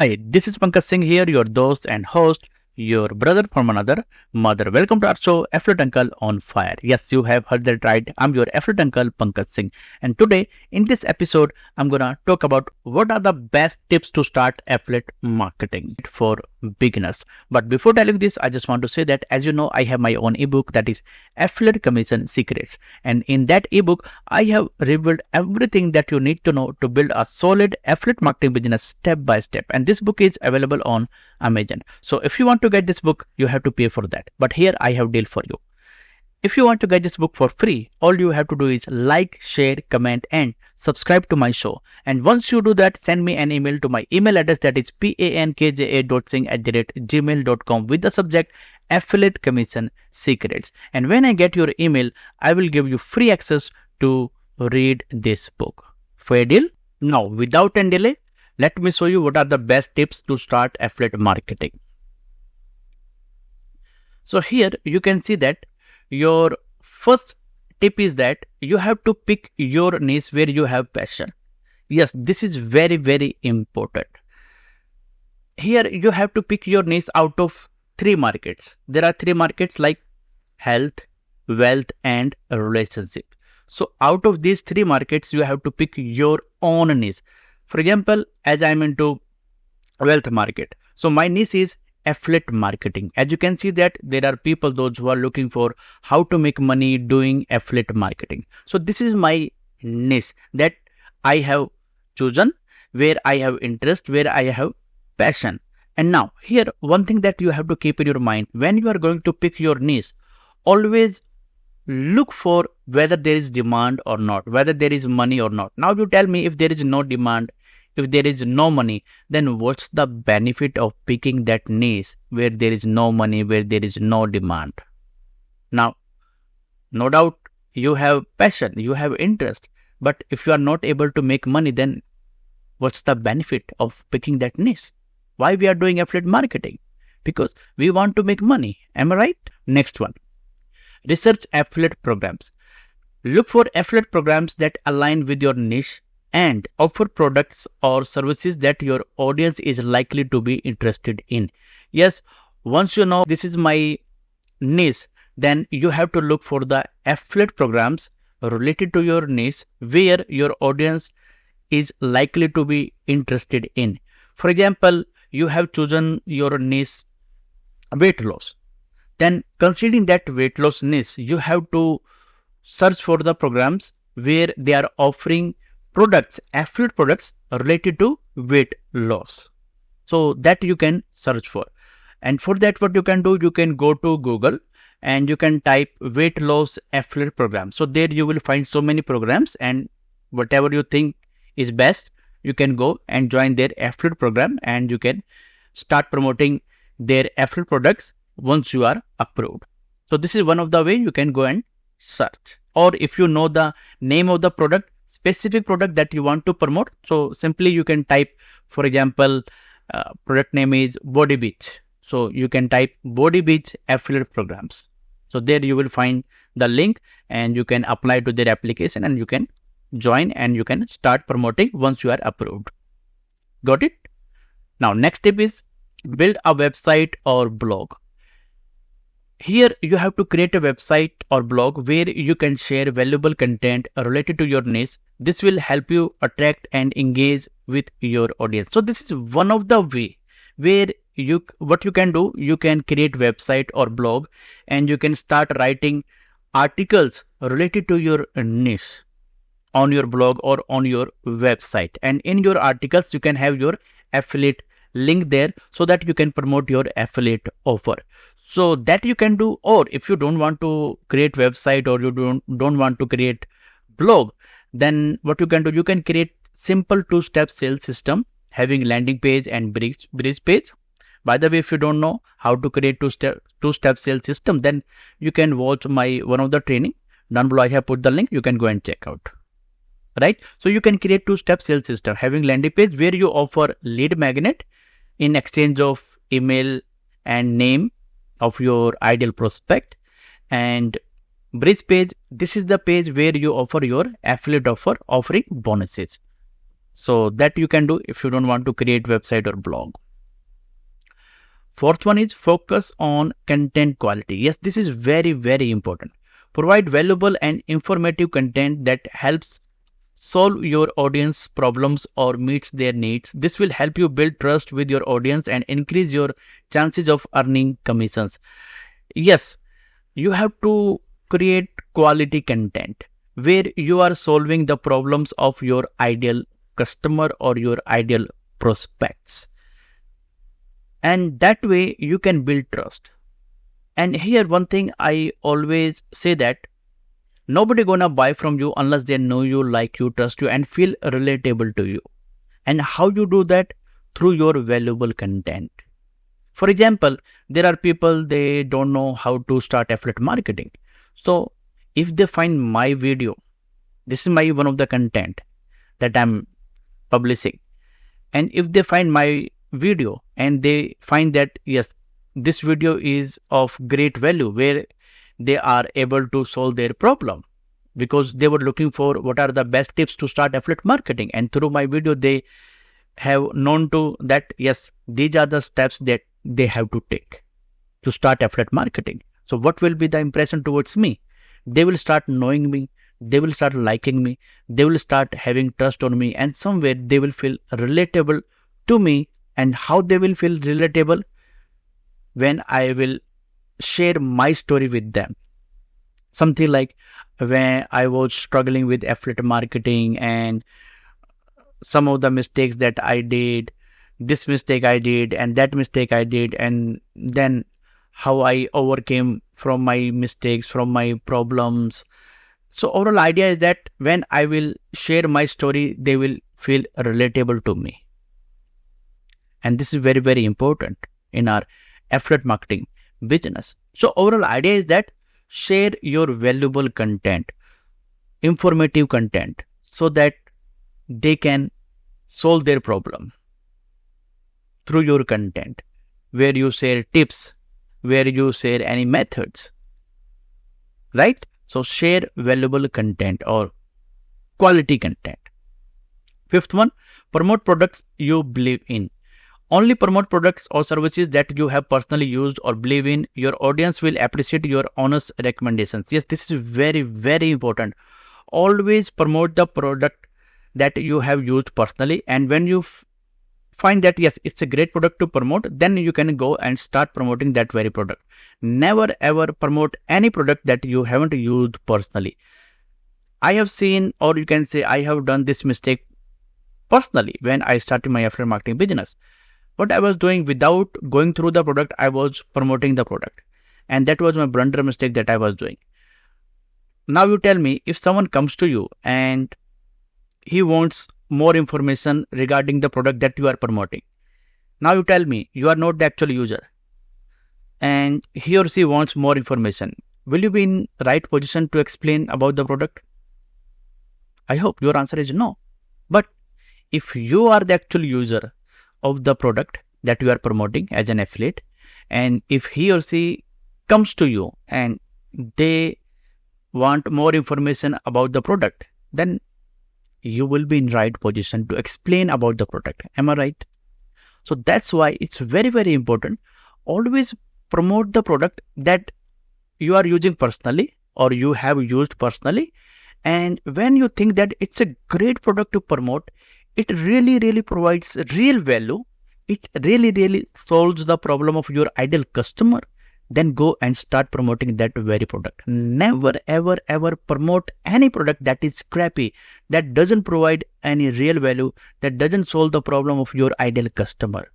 Hi, this is Pankaj Singh here, your host and host, your brother from another mother. Welcome to our show, Affiliate Uncle on Fire. Yes, you have heard that right. I'm your Affiliate Uncle, Pankaj Singh. And today, in this episode, I'm gonna talk about what are the best tips to start affiliate marketing for beginners. But before telling this, I just want to say that, as you know, I have my own ebook that is Affiliate Commission Secrets. And in that ebook, I have revealed everything that you need to know to build a solid affiliate marketing business step by step. And this book is available on Amazon. So if you want to get this book, you have to pay for that. But here I have deal for you. If you want to get this book for free, all you have to do is like, share, comment and subscribe to my show. And once you do that, send me an email to my email address that is pankja.singh@gmail.com with the subject Affiliate Commission Secrets. And when I get your email, I will give you free access to read this book. Fair deal? Now, without any delay, let me show you what are the best tips to start affiliate marketing. So here you can see that your first tip is that you have to pick your niche where you have passion. Yes, this is very, very important. Here you have to pick your niche out of three markets. There are three markets like health, wealth and relationship. So out of these three markets, you have to pick your own niche. For example, as I am into wealth market, so my niche is affiliate marketing. As you can see that there are people, those who are looking for how to make money doing affiliate marketing. So this is my niche that I have chosen, where I have interest, where I have passion. And now here, one thing that you have to keep in your mind, when you are going to pick your niche, always look for whether there is demand or not, whether there is money or not. Now you tell me, if there is no demand, if there is no money, then what's the benefit of picking that niche where there is no money, where there is no demand? Now, no doubt you have passion, you have interest, but if you are not able to make money, then what's the benefit of picking that niche? Why we are doing affiliate marketing? Because we want to make money. Am I right? Next one. Research affiliate programs. Look for affiliate programs that align with your niche and offer products or services that your audience is likely to be interested in. Yes, once you know this is my niche, then you have to look for the affiliate programs related to your niche where your audience is likely to be interested in. For example, you have chosen your niche weight loss. Then considering that weight loss niche, you have to search for the programs where they are offering products, affiliate products related to weight loss. So that you can search for. And for that, what you can do, you can go to Google and you can type weight loss affiliate program. So there you will find so many programs, and whatever you think is best, you can go and join their affiliate program and you can start promoting their affiliate products once you are approved. So this is one of the way you can go and search. Or if you know the name of the product, specific product that you want to promote, so simply you can type, for example, product name is Body Beach. So you can type Body Beach affiliate programs. So there you will find the link and you can apply to their application and you can join and you can start promoting once you are approved. Got it? Now next tip is build a website or blog. Here you have to create a website or blog where you can share valuable content related to your niche. This will help you attract and engage with your audience. So this is one of the way where what you can do, you can create website or blog and you can start writing articles related to your niche on your blog or on your website. And in your articles, you can have your affiliate link there so that you can promote your affiliate offer. So that you can do. Or if you don't want to create website or you don't want to create blog, then what you can do, you can create simple two-step sales system having landing page and bridge page. By the way, if you don't know how to create two-step sales system, then you can watch one of the training down below. I have put the link. You can go and check out. Right? So you can create two-step sales system having landing page where you offer lead magnet in exchange of email and name of your ideal prospect, and bridge page, this is the page where you offer your affiliate offer offering bonuses. So that you can do if you don't want to create website or blog. Fourth one is focus on content quality. Yes, this is very, very important. Provide valuable and informative content that helps solve your audience problems or meets their needs. This will help you build trust with your audience and increase your chances of earning commissions. Yes, you have to create quality content where you are solving the problems of your ideal customer or your ideal prospects. And that way you can build trust. And here one thing I always say that nobody gonna buy from you unless they know you, like you, trust you, and feel relatable to you. And how you do that? Through your valuable content. For example, there are people, they don't know how to start affiliate marketing. So if they find my video, this is my one of the content that I'm publishing. And if they find my video and they find that, yes, this video is of great value where they are able to solve their problem, because they were looking for what are the best tips to start affiliate marketing, and through my video they have known to that, yes, these are the steps that they have to take to start affiliate marketing. So what will be the impression towards me? They will start knowing me, they will start liking me, they will start having trust on me, and somewhere they will feel relatable to me. And how they will feel relatable? When I will share my story with them. Something like when I was struggling with affiliate marketing and some of the mistakes that I did, this mistake I did and that mistake I did, and then how I overcame from my mistakes, from my problems. So overall idea is that when I will share my story, they will feel relatable to me. And this is very, very important in our affiliate marketing business. So overall idea is that share your valuable content, informative content, so that they can solve their problem through your content, where you share tips, where you share any methods, right? So share valuable content or quality content. Fifth one, promote products you believe in. Only promote products or services that you have personally used or believe in. Your audience will appreciate your honest recommendations. Yes, this is very, very important. Always promote the product that you have used personally, and when you find that yes, it's a great product to promote, then you can go and start promoting that very product. Never ever promote any product that you haven't used personally. I have seen, or you can say I have done this mistake personally when I started my affiliate marketing business. What I was doing, without going through the product, I was promoting the product, and that was my blunder mistake that I was doing. Now you tell me, if someone comes to you and he wants more information regarding the product that you are promoting. Now you tell me, you are not the actual user and he or she wants more information. Will you be in right position to explain about the product? I hope your answer is no. But if you are the actual user of the product that you are promoting as an affiliate, and if he or she comes to you and they want more information about the product, then you will be in right position to explain about the product. Am I right? So that's why it's very, very important. Always promote the product that you are using personally or you have used personally. And when you think that it's a great product to promote, it really, really provides real value. It really, really solves the problem of your ideal customer. Then go and start promoting that very product. Never, ever, ever promote any product that is crappy, that doesn't provide any real value, that doesn't solve the problem of your ideal customer.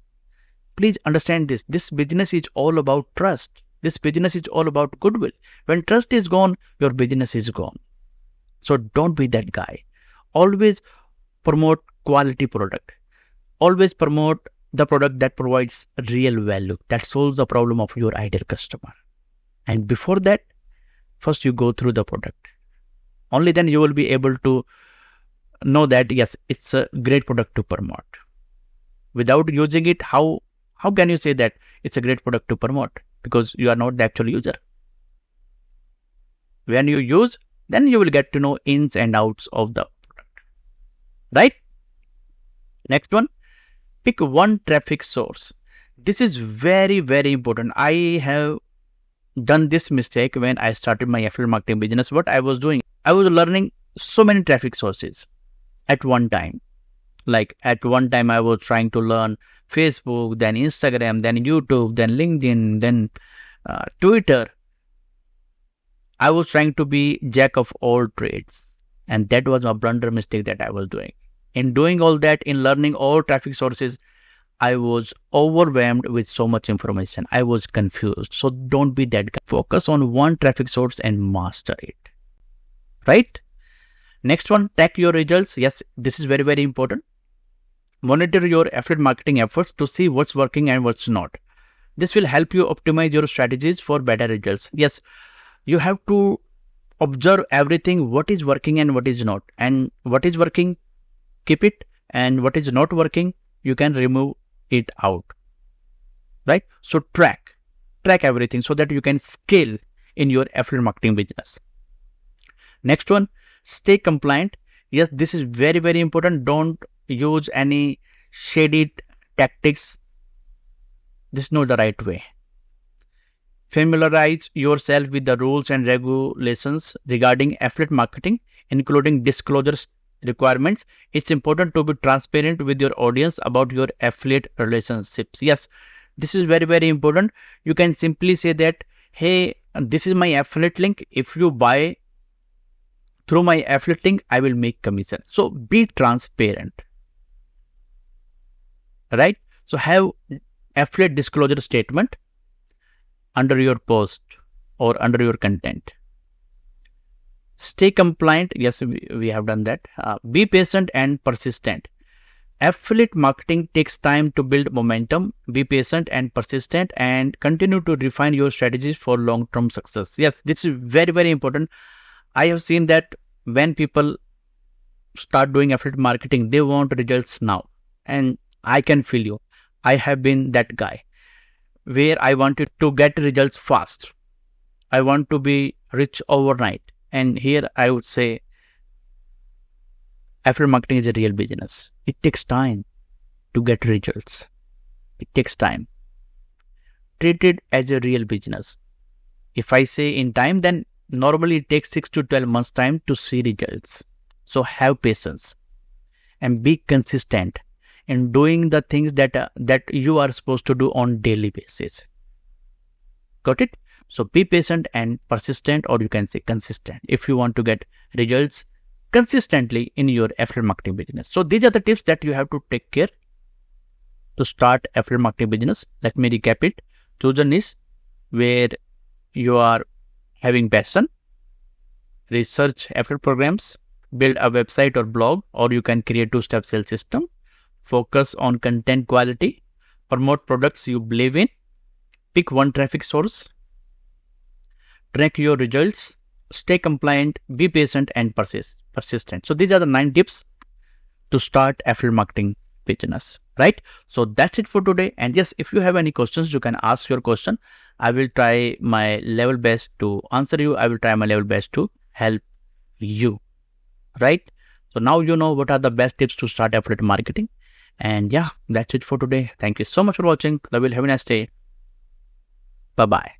Please understand this. This business is all about trust. This business is all about goodwill. When trust is gone, your business is gone. So don't be that guy. Always promote quality product. Always promote the product that provides real value, that solves the problem of your ideal customer. And before that, first you go through the product. Only then you will be able to know that yes, it's a great product to promote. Without using it, how can you say that it's a great product to promote? Because you are not the actual user. When you use, then you will get to know ins and outs of the product. Right? Next one, pick one traffic source. This is very, very important. I have done this mistake when I started my affiliate marketing business. What I was doing, I was learning so many traffic sources at one time. Like at one time, I was trying to learn Facebook, then Instagram, then YouTube, then LinkedIn, then Twitter. I was trying to be jack of all trades. And that was a blunder mistake that I was doing. In doing all that, in learning all traffic sources, I was overwhelmed with so much information. I was confused. So don't be that guy. Focus on one traffic source and master it. Right? Next one, track your results. Yes, this is very, very important. Monitor your affiliate marketing efforts to see what's working and what's not. This will help you optimize your strategies for better results. Yes, you have to observe everything, what is working and what is not. And what is working, keep it. And what is not working, you can remove it out. Right? So track everything so that you can scale in your affiliate marketing business. Next one, stay compliant. Yes, this is very, very important. Don't use any shady tactics. This is not the right way. Familiarize yourself with the rules and regulations regarding affiliate marketing, including disclosure requirements. It's important to be transparent with your audience about your affiliate relationships. Yes, this is very, very important. You can simply say that, hey, this is my affiliate link. If you buy through my affiliate link, I will make commission. So be transparent. Right? So have affiliate disclosure statement under your post or under your content. Stay compliant. Yes, we have done that. Be patient and persistent. Affiliate marketing takes time to build momentum. Be patient and persistent and continue to refine your strategies for long-term success. Yes, this is very, very important. I have seen that when people start doing affiliate marketing, they want results now. And I can feel you. I have been that guy where I wanted to get results fast. I want to be rich overnight. And here I would say affiliate marketing is a real business. It takes time to get results. It takes time. Treat it as a real business. If I say in time, then normally it takes 6 to 12 months time to see results. So have patience and be consistent in doing the things that you are supposed to do on daily basis. Got it? So be patient and persistent, or you can say consistent, if you want to get results consistently in your affiliate marketing business. So these are the tips that you have to take care to start affiliate marketing business. Let me recap it. Choose a niche where you are having passion. Research affiliate programs. Build a website or blog, or you can create two-step sales system. Focus on content quality. Promote products you believe in. Pick one traffic source. Track your results. Stay compliant. Be patient and persistent. So these are the 9 tips to start affiliate marketing business. Right? So that's it for today. And yes, if you have any questions, you can ask your question. I will try my level best to answer you. I will try my level best to help you. Right? So now you know what are the best tips to start affiliate marketing. And yeah, that's it for today. Thank you so much for watching. Love you. Have a nice day. Bye-bye.